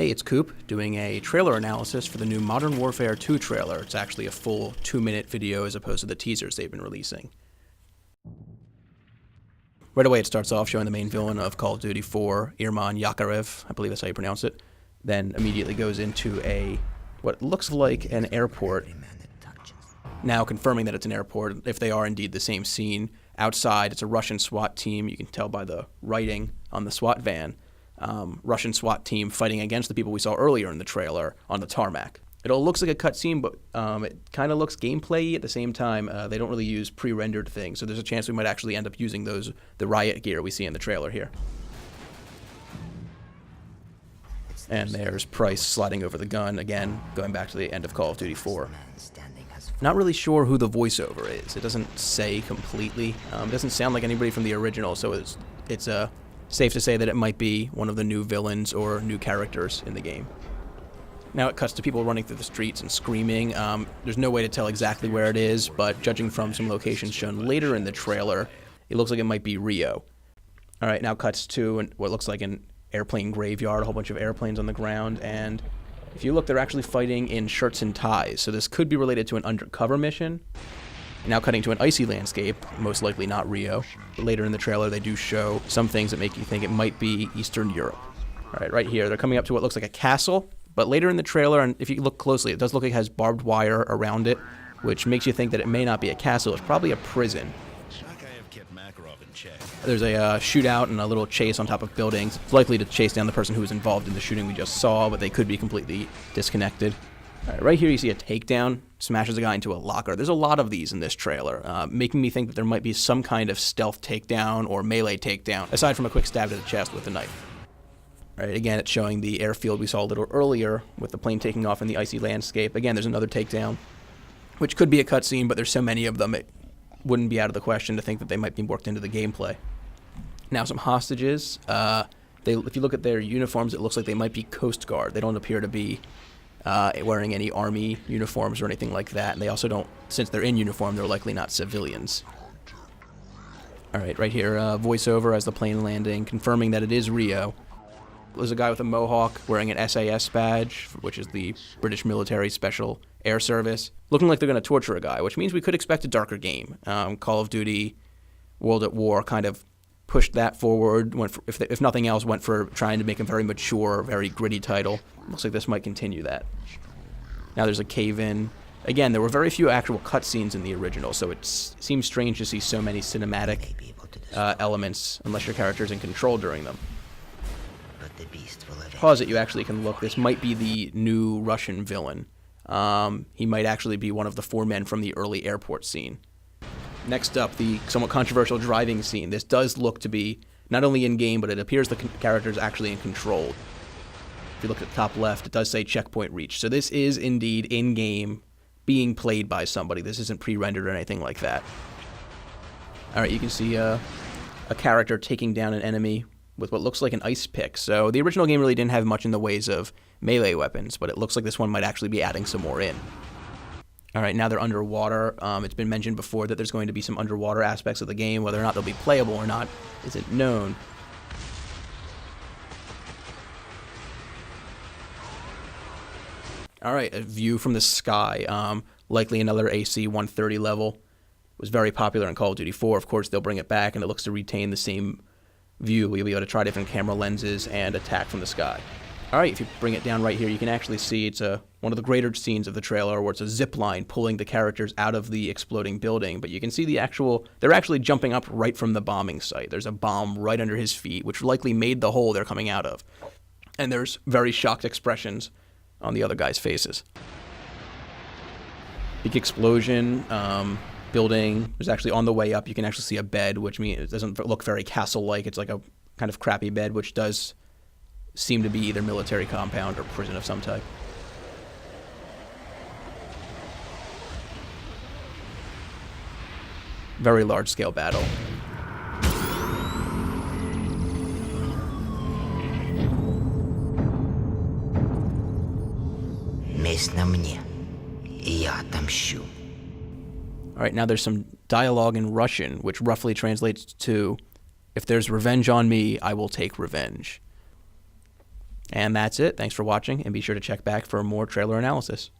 Hey, it's Coop doing a trailer analysis for the new Modern Warfare 2 trailer. It's actually a full 2-minute video as opposed to the teasers they've been releasing. Right away, it starts off showing the main villain of Call of Duty 4, Irman Yakarev, I believe that's how you pronounce it. Then immediately goes into what looks like an airport. Now confirming that it's an airport, if they are indeed the same scene. Outside, it's a Russian SWAT team. You can tell by the writing on the SWAT van. Russian SWAT team fighting against the people we saw earlier in the trailer on the tarmac. It all looks like a cutscene, but it kind of looks gameplay-y at the same time. They don't really use pre-rendered things, so there's a chance we might actually end up using the riot gear we see in the trailer here. And there's Price sliding over the gun, again, going back to the end of Call of Duty 4. Not really sure who the voiceover is. It doesn't say completely. It doesn't sound like anybody from the original, so it's safe to say that it might be one of the new villains or new characters in the game. Now it cuts to people running through the streets and screaming. There's no way to tell exactly where it is, but judging from some locations shown later in the trailer, it looks like it might be Rio. All right, now cuts to what looks like an airplane graveyard, a whole bunch of airplanes on the ground, and if you look, they're actually fighting in shirts and ties, so this could be related to an undercover mission. Now cutting to an icy landscape, most likely not Rio. But later in the trailer, they do show some things that make you think it might be Eastern Europe. All right here, they're coming up to what looks like a castle, but later in the trailer, and if you look closely, it does look like it has barbed wire around it, which makes you think that it may not be a castle, it's probably a prison. There's a shootout and a little chase on top of buildings. It's likely to chase down the person who was involved in the shooting we just saw, but they could be completely disconnected. All right here you see a takedown, smashes a guy into a locker. There's a lot of these in this trailer, making me think that there might be some kind of stealth takedown or melee takedown, aside from a quick stab to the chest with a knife. All right, again, it's showing the airfield we saw a little earlier with the plane taking off in the icy landscape. Again, there's another takedown, which could be a cutscene, but there's so many of them, it wouldn't be out of the question to think that they might be worked into the gameplay. Now some hostages. If you look at their uniforms, it looks like they might be Coast Guard. They don't appear to be wearing any army uniforms or anything like that. And they also don't, since they're in uniform, they're likely not civilians. All right here, voiceover as the plane landing, confirming that it is Rio. There's a guy with a mohawk wearing an SAS badge, which is the British Military Special Air Service, looking like they're going to torture a guy, which means we could expect a darker game. Call of Duty World at War kind of pushed that forward, if nothing else, went for trying to make a very mature, very gritty title. Looks like this might continue that. Now there's a cave-in. Again, there were very few actual cutscenes in the original, so it seems strange to see so many cinematic elements unless your character's in control during them. Pause it, you actually can look. This might be the new Russian villain. He might actually be one of the 4 men from the early airport scene. Next up, the somewhat controversial driving scene. This does look to be not only in-game, but it appears the character's actually in control. If you look at the top left, it does say checkpoint reached. So this is indeed in-game, being played by somebody. This isn't pre-rendered or anything like that. All right, you can see a character taking down an enemy with what looks like an ice pick. So the original game really didn't have much in the ways of melee weapons, but it looks like this one might actually be adding some more in. All right, now they're underwater. It's been mentioned before that there's going to be some underwater aspects of the game. Whether or not they'll be playable or not isn't known. All right, a view from the sky. Likely another AC-130 level. It was very popular in Call of Duty 4. Of course, they'll bring it back, and it looks to retain the same view. We'll be able to try different camera lenses and attack from the sky. All right, if you bring it down right here, you can actually see it's one of the greater scenes of the trailer where it's a zip line pulling the characters out of the exploding building. But you can see they're actually jumping up right from the bombing site. There's a bomb right under his feet, which likely made the hole they're coming out of. And there's very shocked expressions on the other guys' faces. Big explosion, building. There's actually on the way up, you can actually see a bed, which means it doesn't look very castle-like. It's like a kind of crappy bed, which does seem to be either military compound or prison of some type. Very large-scale battle. Месть на мне, и я отомщу. All right, now there's some dialogue in Russian, which roughly translates to, "If there's revenge on me, I will take revenge." And that's it. Thanks for watching, and be sure to check back for more trailer analysis.